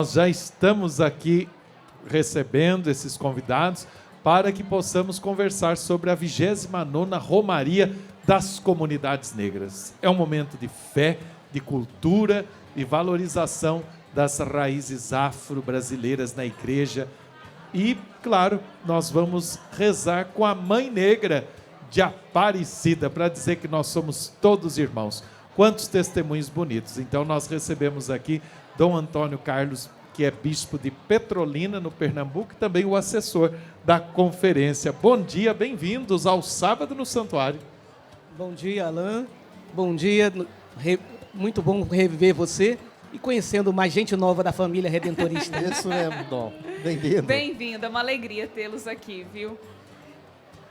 Nós já estamos aqui recebendo esses convidados para que possamos conversar sobre a 29ª Romaria das Comunidades Negras. É um momento de fé, de cultura e valorização das raízes afro-brasileiras na igreja. E, claro, nós vamos rezar com a Mãe Negra de Aparecida para dizer que nós somos todos irmãos. Quantos testemunhos bonitos. Então nós recebemos aqui Dom Antônio Carlos, que é bispo de Petrolina, no Pernambuco, e também o assessor da conferência. Bom dia, bem-vindos ao Sábado no Santuário. Bom dia, Alain. Bom dia, muito bom rever você e conhecendo mais gente nova da família redentorista. Isso mesmo, Dom. Bem-vindo. Bem-vindo, é uma alegria tê-los aqui, viu?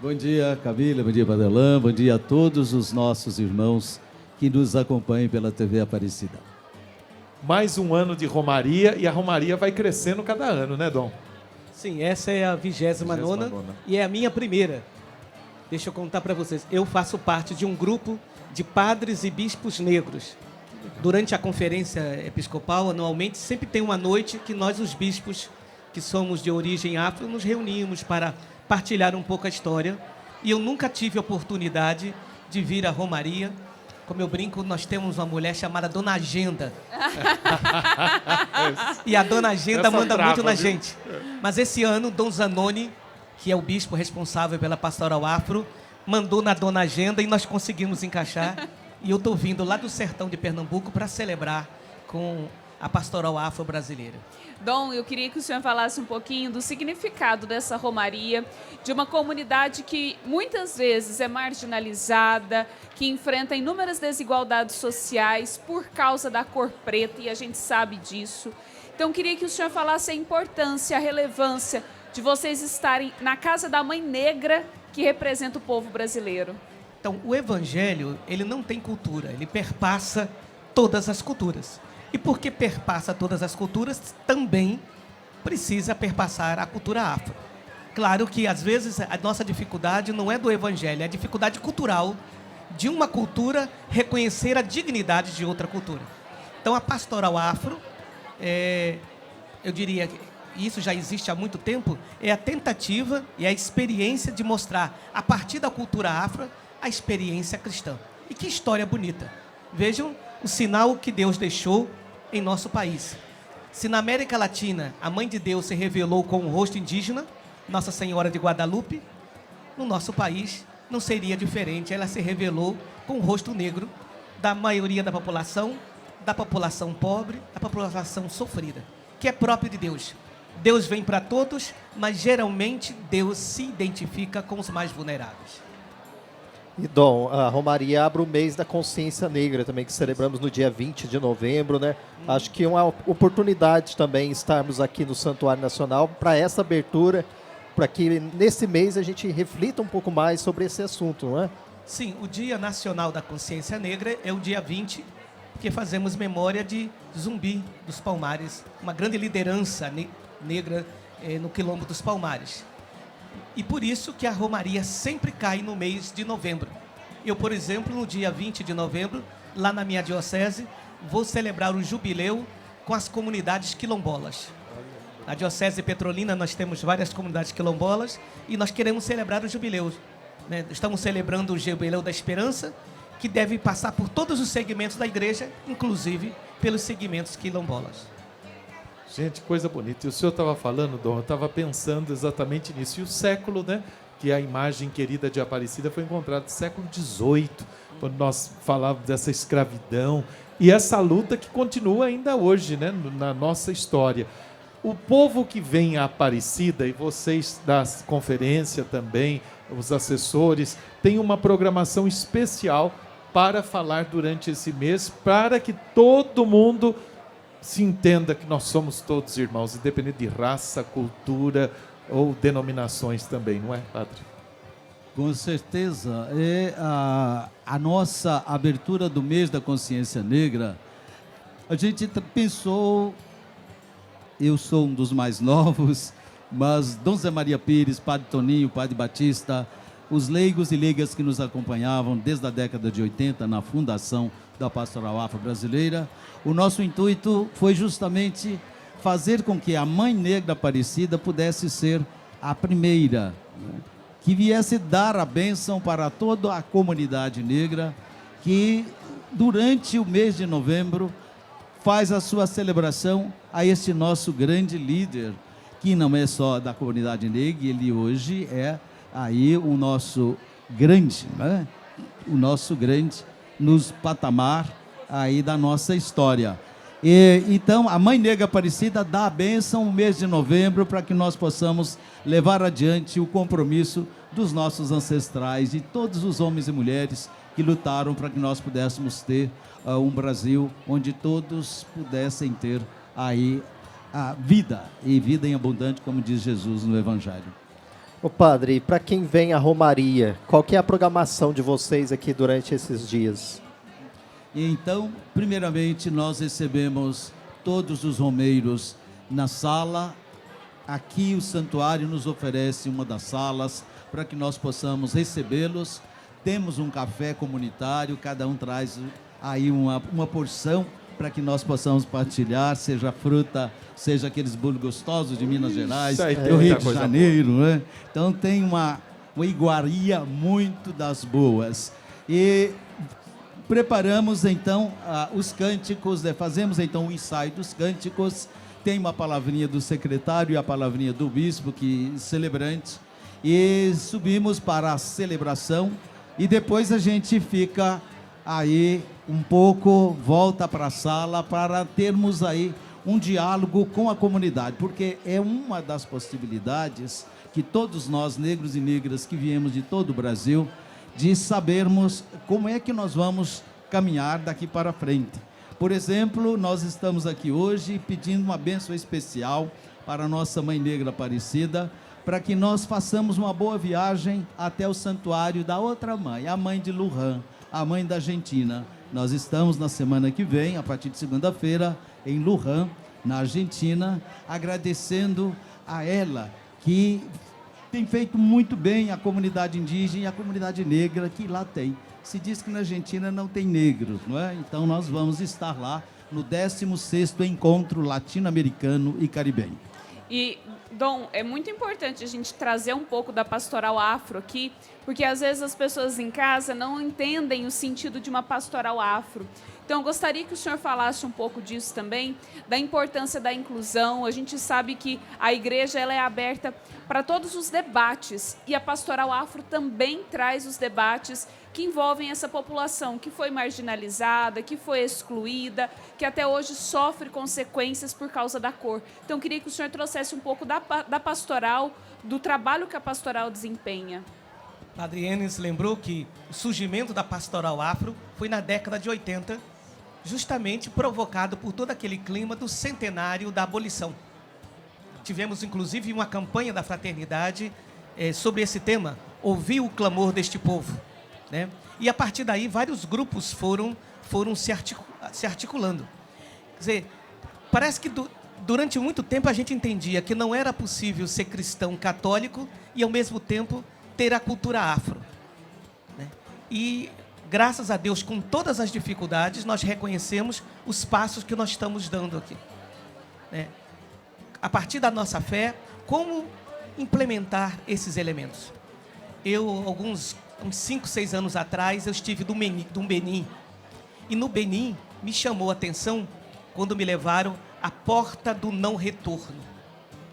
Bom dia, Camila, bom dia, Padre Alain, bom dia a todos os nossos irmãos que nos acompanham pela TV Aparecida. Mais um ano de Romaria, e a Romaria vai crescendo cada ano, né, Dom? Sim, essa é a 29ª e é a minha primeira. Deixa eu contar para vocês. Eu faço parte de um grupo de padres e bispos negros. Durante a conferência episcopal, anualmente, sempre tem uma noite que nós, os bispos, que somos de origem afro, nos reunimos para partilhar um pouco a história. E eu nunca tive a oportunidade de vir à Romaria. Como eu brinco, nós temos uma mulher chamada Dona Agenda. E a Dona Agenda manda muito na gente. Mas esse ano, Dom Zanoni, que é o bispo responsável pela Pastoral Afro, mandou na Dona Agenda e nós conseguimos encaixar. E eu estou vindo lá do sertão de Pernambuco para celebrar com a Pastoral Afro brasileira. Dom, eu queria que o senhor falasse um pouquinho do significado dessa romaria, de uma comunidade que muitas vezes é marginalizada, que enfrenta inúmeras desigualdades sociais por causa da cor preta, e a gente sabe disso. Então, eu queria que o senhor falasse a importância, a relevância de vocês estarem na casa da Mãe Negra, que representa o povo brasileiro. Então, o Evangelho, ele não tem cultura, ele perpassa todas as culturas. E porque perpassa todas as culturas, também precisa perpassar a cultura afro. Claro que, às vezes, a nossa dificuldade não é do Evangelho, é a dificuldade cultural de uma cultura reconhecer a dignidade de outra cultura. Então, a pastoral afro, eu diria que isso já existe há muito tempo, é a tentativa e a experiência de mostrar, a partir da cultura afro, a experiência cristã. E que história bonita. Vejam o sinal que Deus deixou em nosso país. Se na América Latina a Mãe de Deus se revelou com o rosto indígena, Nossa Senhora de Guadalupe, no nosso país não seria diferente. Ela se revelou com o rosto negro da maioria da população pobre, da população sofrida, que é próprio de Deus. Deus vem para todos, mas geralmente Deus se identifica com os mais vulneráveis. E, Dom, a Romaria abre o mês da consciência negra também, que celebramos no dia 20 de novembro, né? Acho que é uma oportunidade também estarmos aqui no Santuário Nacional para essa abertura, para que nesse mês a gente reflita um pouco mais sobre esse assunto, não é? Sim, o Dia Nacional da Consciência Negra é o dia 20, porque fazemos memória de Zumbi dos Palmares, uma grande liderança negra no Quilombo dos Palmares. E por isso que a Romaria sempre cai no mês de novembro. Eu, por exemplo, no dia 20 de novembro, lá na minha diocese, vou celebrar o jubileu com as comunidades quilombolas. Na diocese de Petrolina nós temos várias comunidades quilombolas e nós queremos celebrar o jubileu, né? Estamos celebrando o jubileu da esperança, que deve passar por todos os segmentos da igreja, inclusive pelos segmentos quilombolas. Gente, coisa bonita. E o senhor estava falando, Dom, eu estava pensando exatamente nisso. E o século, né? Que a imagem querida de Aparecida foi encontrada no século XVIII, quando nós falávamos dessa escravidão. E essa luta que continua ainda hoje, né? Na nossa história. O povo que vem a Aparecida, e vocês da conferência também, os assessores, têm uma programação especial para falar durante esse mês, para que todo mundo se entenda que nós somos todos irmãos, independente de raça, cultura ou denominações também, não é, Padre? Com certeza, a nossa abertura do mês da consciência negra, a gente pensou, eu sou um dos mais novos, mas Dom Zé Maria Pires, Padre Toninho, Padre Batista, os leigos e leigas que nos acompanhavam desde a década de 80 na fundação da Pastoral Afro Brasileira, o nosso intuito foi justamente fazer com que a Mãe Negra Aparecida pudesse ser a primeira, né, que viesse dar a bênção para toda a comunidade negra, que durante o mês de novembro faz a sua celebração a este nosso grande líder, que não é só da comunidade negra, ele hoje é aí o nosso grande, né? O nosso grande nos patamar aí da nossa história. E, então, a Mãe Negra Aparecida dá a bênção no mês de novembro para que nós possamos levar adiante o compromisso dos nossos ancestrais e todos os homens e mulheres que lutaram para que nós pudéssemos ter um Brasil onde todos pudessem ter aí a vida, e vida em abundante, como diz Jesus no Evangelho. Ô padre, para quem vem à Romaria, qual que é a programação de vocês aqui durante esses dias? Então, primeiramente, nós recebemos todos os romeiros na sala. Aqui o santuário nos oferece uma das salas para que nós possamos recebê-los. Temos um café comunitário, cada um traz aí uma porção para que nós possamos partilhar, seja fruta, seja aqueles bolos gostosos de Minas Gerais, do Rio de Janeiro, né? Então tem uma iguaria muito das boas. E preparamos então os cânticos, fazemos então o ensaio dos cânticos, tem uma palavrinha do secretário e a palavrinha do bispo, que celebrante, e subimos para a celebração, e depois a gente fica aí um pouco, volta para a sala para termos aí um diálogo com a comunidade, porque é uma das possibilidades que todos nós, negros e negras, que viemos de todo o Brasil, de sabermos como é que nós vamos caminhar daqui para frente. Por exemplo, nós estamos aqui hoje pedindo uma bênção especial para a nossa Mãe Negra Aparecida, para que nós façamos uma boa viagem até o santuário da outra mãe, a mãe de Luján, a mãe da Argentina. Nós estamos na semana que vem, a partir de segunda-feira, em Luján, na Argentina, agradecendo a ela, que tem feito muito bem a comunidade indígena e a comunidade negra que lá tem. Se diz que na Argentina não tem negros, não é? Então nós vamos estar lá no 16º Encontro Latino-Americano e Caribenho. E, Dom, é muito importante a gente trazer um pouco da pastoral afro aqui, porque às vezes as pessoas em casa não entendem o sentido de uma pastoral afro. Então, eu gostaria que o senhor falasse um pouco disso também, da importância da inclusão. A gente sabe que a igreja ela é aberta para todos os debates, e a pastoral afro também traz os debates que envolvem essa população que foi marginalizada, que foi excluída, que até hoje sofre consequências por causa da cor. Então, eu queria que o senhor trouxesse um pouco da pastoral, do trabalho que a pastoral desempenha. Padre Enes lembrou que o surgimento da pastoral afro foi na década de 80, justamente provocado por todo aquele clima do centenário da abolição. Tivemos, inclusive, uma campanha da fraternidade sobre esse tema, Ouvir o Clamor deste Povo, né? E, a partir daí, vários grupos foram se articulando. Quer dizer, parece que durante muito tempo a gente entendia que não era possível ser cristão católico e, ao mesmo tempo, ter a cultura afro, né? E, graças a Deus, com todas as dificuldades, nós reconhecemos os passos que nós estamos dando aqui, né? A partir da nossa fé, como implementar esses elementos? Uns 5, 6 anos atrás, eu estive no Benin. E no Benin, me chamou a atenção quando me levaram à Porta do Não Retorno.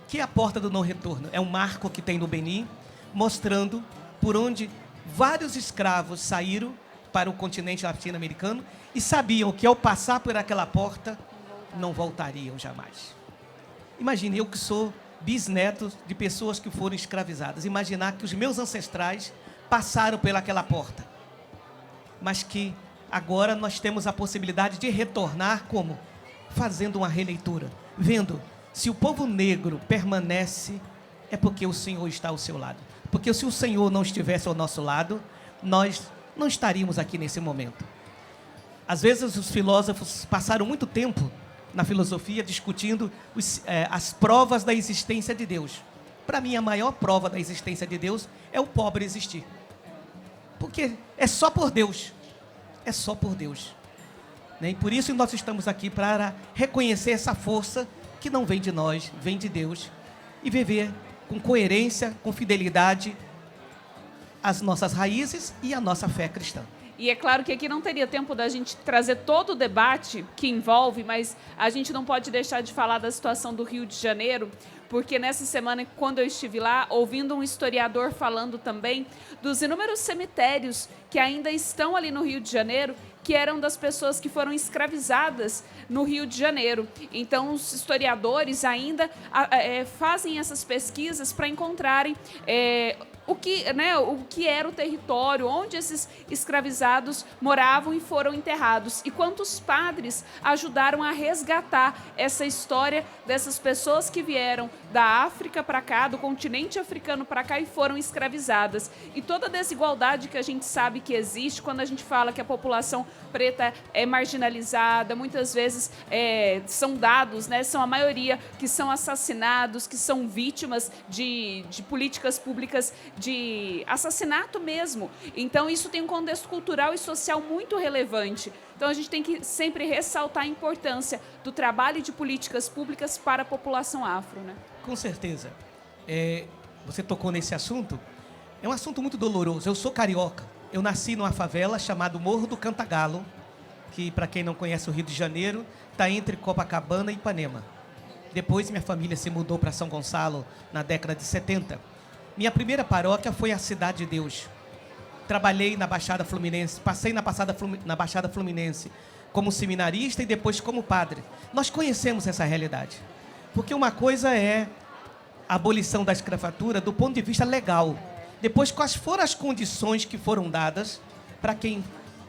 O que é a Porta do Não Retorno? É um marco que tem no Benin, mostrando por onde vários escravos saíram para o continente latino-americano e sabiam que, ao passar por aquela porta, não voltariam jamais. Imagine, eu que sou bisneto de pessoas que foram escravizadas, imaginar que os meus ancestrais passaram pelaquela porta, mas que agora nós temos a possibilidade de retornar como? Fazendo uma releitura, vendo se o povo negro permanece, é porque o Senhor está ao seu lado. Porque se o Senhor não estivesse ao nosso lado, nós não estaríamos aqui nesse momento. Às vezes os filósofos passaram muito tempo na filosofia discutindo as provas da existência de Deus. Para mim, a maior prova da existência de Deus é o pobre existir. Porque é só por Deus. É só por Deus. E por isso nós estamos aqui para reconhecer essa força que não vem de nós, vem de Deus, e viver com coerência, com fidelidade as nossas raízes e a nossa fé cristã. E é claro que aqui não teria tempo da gente trazer todo o debate que envolve, mas a gente não pode deixar de falar da situação do Rio de Janeiro, porque nessa semana, quando eu estive lá, ouvindo um historiador falando também dos inúmeros cemitérios que ainda estão ali no Rio de Janeiro, que eram das pessoas que foram escravizadas no Rio de Janeiro. Então, os historiadores ainda fazem essas pesquisas para encontrarem o que era o território, onde esses escravizados moravam e foram enterrados. E quantos padres ajudaram a resgatar essa história dessas pessoas que vieram da África para cá, do continente africano para cá e foram escravizadas. E toda a desigualdade que a gente sabe que existe quando a gente fala que a população preta é marginalizada, muitas vezes são dados, né, são a maioria que são assassinados, que são vítimas de políticas públicas de assassinato mesmo. Então, isso tem um contexto cultural e social muito relevante. Então, a gente tem que sempre ressaltar a importância do trabalho de políticas públicas para a população afro, né? Com certeza. Você tocou nesse assunto. É um assunto muito doloroso. Eu sou carioca. Eu nasci numa favela chamada Morro do Cantagalo, que, para quem não conhece o Rio de Janeiro, está entre Copacabana e Ipanema. Depois, minha família se mudou para São Gonçalo na década de 70. Minha primeira paróquia foi a Cidade de Deus. Trabalhei na Baixada Fluminense, passei na Baixada Fluminense como seminarista e depois como padre. Nós conhecemos essa realidade. Porque uma coisa é a abolição da escravatura do ponto de vista legal. Depois, quais foram as condições que foram dadas para quem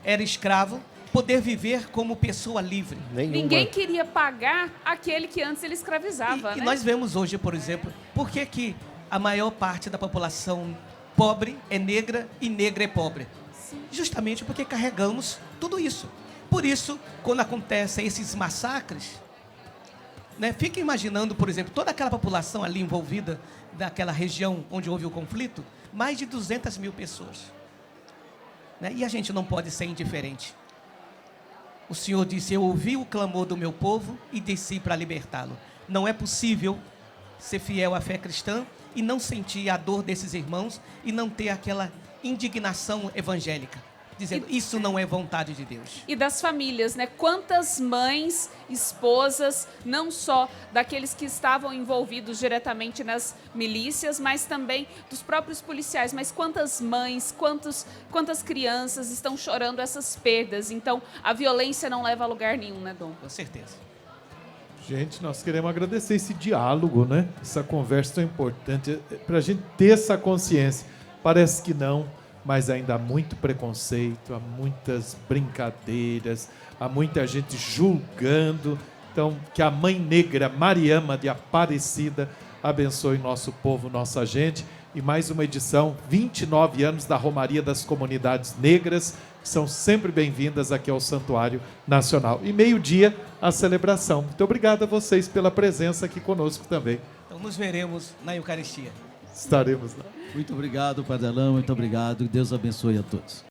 era escravo poder viver como pessoa livre? Nenhuma. Ninguém queria pagar aquele que antes ele escravizava, E né? nós vemos hoje, por exemplo, por que a maior parte da população pobre é negra e negra é pobre? Sim. Justamente porque carregamos tudo isso. Por isso, quando acontecem esses massacres, né, fica imaginando, por exemplo, toda aquela população ali envolvida daquela região onde houve o conflito, mais de 200 mil pessoas. Né? E a gente não pode ser indiferente. O Senhor disse, eu ouvi o clamor do meu povo e desci para libertá-lo. Não é possível ser fiel à fé cristã e não sentir a dor desses irmãos e não ter aquela indignação evangélica, dizendo, isso não é vontade de Deus. E das famílias, né? Quantas mães, esposas, não só daqueles que estavam envolvidos diretamente nas milícias, mas também dos próprios policiais. Mas quantas mães, quantas crianças estão chorando essas perdas? Então, a violência não leva a lugar nenhum, né, Dom? Com certeza. Gente, nós queremos agradecer esse diálogo, né? Essa conversa tão importante, para a gente ter essa consciência. Parece que não, mas ainda há muito preconceito, há muitas brincadeiras, há muita gente julgando. Então, que a Mãe Negra, Mariama de Aparecida, abençoe nosso povo, nossa gente. E mais uma edição, 29 anos da Romaria das Comunidades Negras, que são sempre bem-vindas aqui ao Santuário Nacional. E meio-dia, a celebração. Muito obrigado a vocês pela presença aqui conosco também. Então, nos veremos na Eucaristia. Estaremos lá. Muito obrigado, Padre Alain, muito obrigado. Deus abençoe a todos.